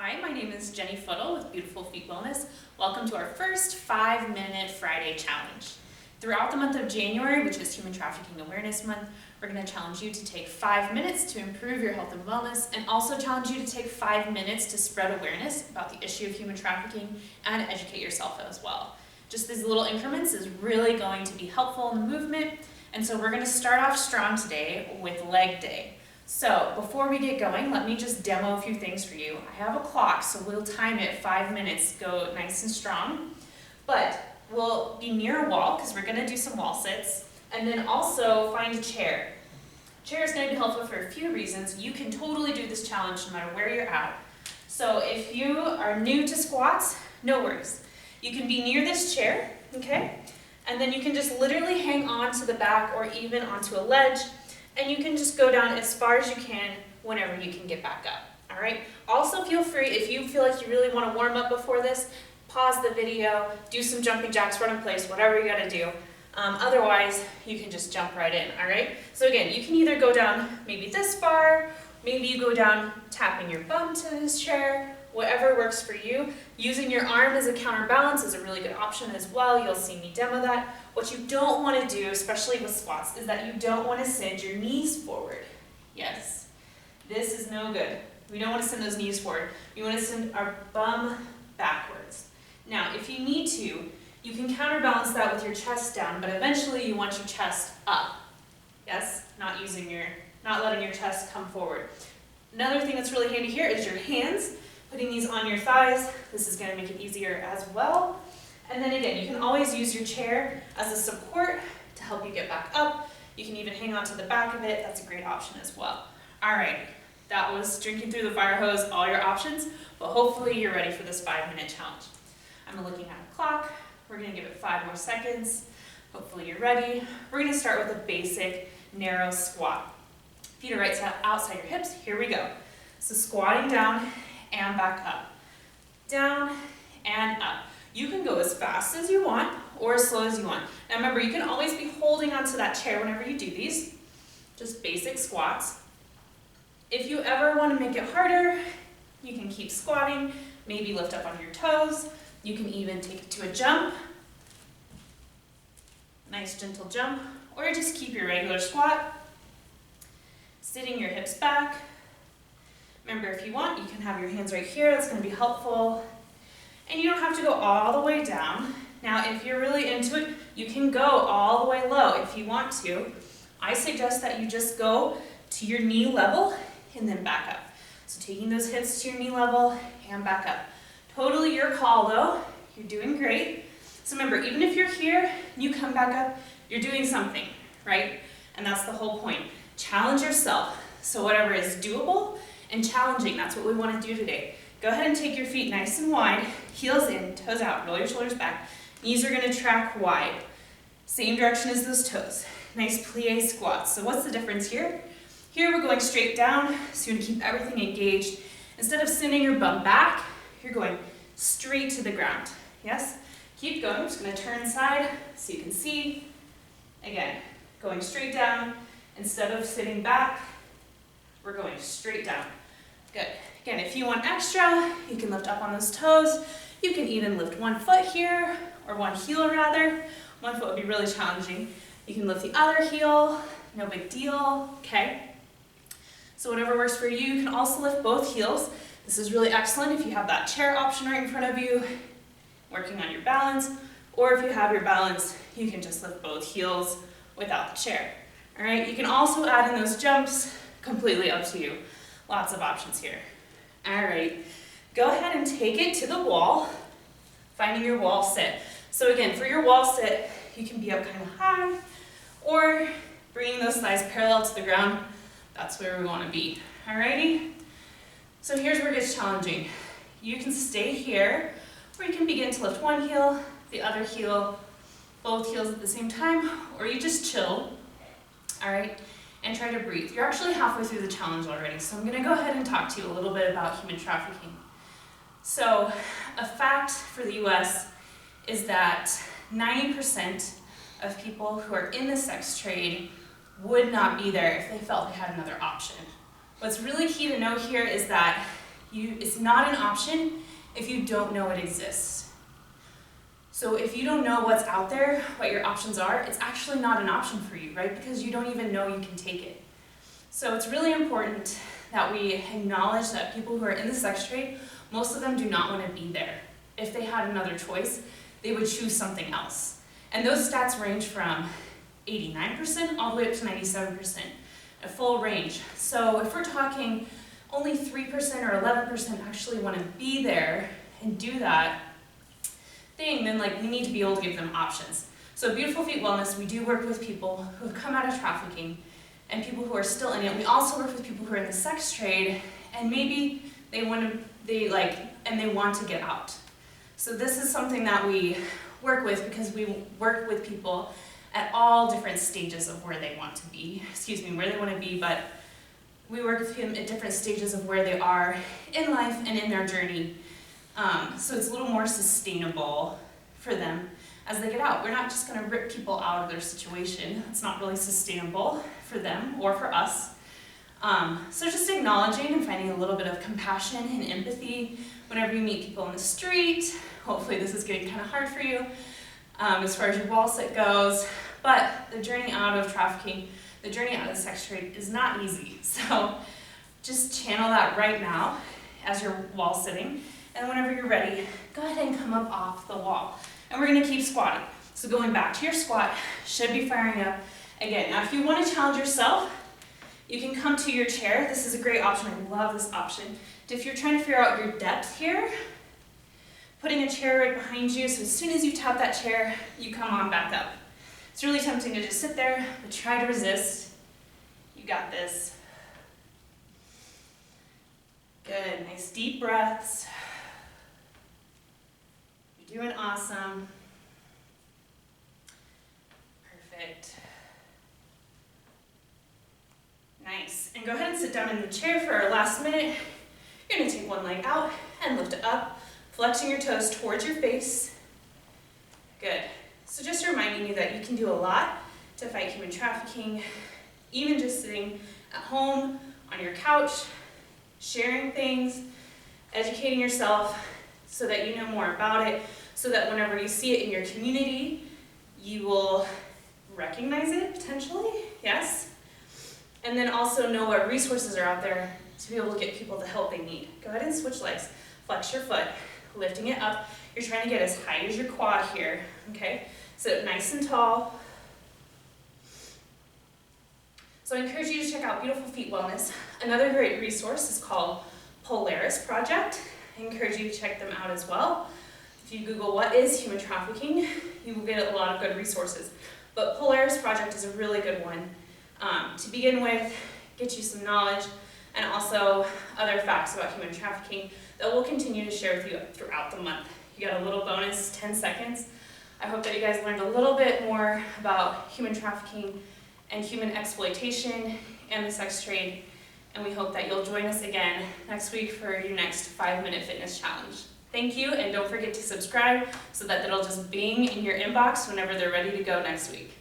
Hi, my name is Jenny Footle with Beautiful Feet Wellness. Welcome to our first 5-minute Friday challenge. Throughout the month of January, which is Human Trafficking Awareness Month, we're going to challenge you to take 5 minutes to improve your health and wellness, and also challenge you to take 5 minutes to spread awareness about the issue of human trafficking and educate yourself as well. Just these little increments is really going to be helpful in the movement, and so we're going to start off strong today with leg day. So before we get going, let me just demo a few things for you. I have a clock, so we'll time it 5 minutes, go nice and strong. But we'll be near a wall, because we're going to do some wall sits, and then also find a chair. Chair is going to be helpful for a few reasons. You can totally do this challenge no matter where you're at. So if you are new to squats, no worries. You can be near this chair, okay? And then you can just literally hang on to the back or even onto a ledge, and you can just go down as far as you can whenever you can get back up, all right? Also feel free, if you feel like you really want to warm up before this, pause the video, do some jumping jacks, run in place, whatever you gotta do. Otherwise, you can just jump right in, all right? So again, you can either go down maybe this far, maybe you go down tapping your bum to this chair, whatever works for you. Using your arm as a counterbalance is a really good option as well. You'll see me demo that. What you don't want to do, especially with squats, is that you don't want to send your knees forward. Yes, this is no good. We don't want to send those knees forward. We want to send our bum backwards. Now, if you need to, you can counterbalance that with your chest down, but eventually you want your chest up. Yes, not letting your chest come forward. Another thing that's really handy here is your hands. Putting these on your thighs, this is going to make it easier as well. And then again, you can always use your chair as a support to help you get back up. You can even hang on to the back of it. That's a great option as well. All right, that was drinking through the fire hose, all your options, but hopefully you're ready for this 5-minute challenge. I'm looking at the clock. We're going to give it 5 more seconds. Hopefully you're ready. We're going to start with a basic narrow squat. Feet are right outside your hips. Here we go. So squatting down and back up, down and up. You can go as fast as you want or as slow as you want. Now remember, you can always be holding onto that chair whenever you do these, just basic squats. If you ever want to make it harder, you can keep squatting, maybe lift up on your toes. You can even take it to a jump, nice gentle jump, or just keep your regular squat, sitting your hips back. Remember, if you want, you can have your hands right here. That's going to be helpful. And you don't have to go all the way down. Now, if you're really into it, you can go all the way low if you want to. I suggest that you just go to your knee level and then back up. So taking those hips to your knee level and back up. Totally your call, though. You're doing great. So remember, even if you're here, you come back up, you're doing something, right? And that's the whole point. Challenge yourself. So whatever is doable and challenging, that's what we want to do today. Go ahead and take your feet nice and wide, heels in, toes out, roll your shoulders back. Knees are going to track wide. Same direction as those toes. Nice plie squats. So what's the difference here? Here we're going straight down, so you want to keep everything engaged. Instead of sending your bum back, you're going straight to the ground. Yes? Keep going. I'm just going to turn side so you can see. Again, going straight down. Instead of sitting back, we're going straight down. Good. Again, if you want extra, you can lift up on those toes. You can even lift one foot here, or one heel rather. One foot would be really challenging. You can lift the other heel, no big deal, okay? So whatever works for you, you can also lift both heels. This is really excellent if you have that chair option right in front of you, working on your balance, or if you have your balance, you can just lift both heels without the chair. All right, you can also add in those jumps, completely up to you. Lots of options here. All right, go ahead and take it to the wall, finding your wall sit. So again, for your wall sit, you can be up kind of high, or bringing those thighs parallel to the ground. That's where we want to be. All righty? So here's where it gets challenging. You can stay here, or you can begin to lift one heel, the other heel, both heels at the same time, or you just chill, all right, and try to breathe. You're actually halfway through the challenge already, so I'm going to go ahead and talk to you a little bit about human trafficking. So a fact for the US is that 90% of people who are in the sex trade would not be there if they felt they had another option. What's really key to know here is that It's not an option if you don't know it exists. So if you don't know what's out there, what your options are, it's actually not an option for you, right? Because you don't even know you can take it. So it's really important that we acknowledge that people who are in the sex trade, most of them do not want to be there. If they had another choice, they would choose something else. And those stats range from 89% all the way up to 97%, a full range. So if we're talking only 3% or 11% actually want to be there and do that thing, then like we need to be able to give them options. So Beautiful Feet Wellness, we do work with people who have come out of trafficking and people who are still in it. We also work with people who are in the sex trade and maybe they want to get out. So this is something that we work with because we work with people at all different stages of where they want to be, but we work with them at different stages of where they are in life and in their journey. So it's a little more sustainable for them as they get out. We're not just going to rip people out of their situation. It's not really sustainable for them or for us. So just acknowledging and finding a little bit of compassion and empathy whenever you meet people on the street. Hopefully this is getting kind of hard for you as far as your wall sit goes. But the journey out of trafficking, the journey out of the sex trade is not easy. So just channel that right now as you're wall sitting. And whenever you're ready, go ahead and come up off the wall. And we're going to keep squatting. So going back to your squat, should be firing up again. Now if you want to challenge yourself, you can come to your chair. This is a great option. I love this option. If you're trying to figure out your depth here, putting a chair right behind you, so as soon as you tap that chair, you come on back up. It's really tempting to just sit there, but try to resist. You got this. Good, nice deep breaths. You're doing awesome. Perfect. Nice. And go ahead and sit down in the chair for our last minute. You're going to take one leg out and lift it up, flexing your toes towards your face. Good. So just reminding you that you can do a lot to fight human trafficking, even just sitting at home, on your couch, sharing things, educating yourself so that you know more about it, so that whenever you see it in your community, you will recognize it potentially, yes? And then also know what resources are out there to be able to get people the help they need. Go ahead and switch legs. Flex your foot, lifting it up. You're trying to get as high as your quad here, okay? Sit nice and tall. So I encourage you to check out Beautiful Feet Wellness. Another great resource is called Polaris Project. I encourage you to check them out as well. If you Google what is human trafficking, you will get a lot of good resources. But Polaris Project is a really good one to begin with, get you some knowledge, and also other facts about human trafficking that we'll continue to share with you throughout the month. You got a little bonus, 10 seconds. I hope that you guys learned a little bit more about human trafficking and human exploitation and the sex trade, and we hope that you'll join us again next week for your next 5-minute fitness challenge. Thank you, and don't forget to subscribe so that it'll just bing in your inbox whenever they're ready to go next week.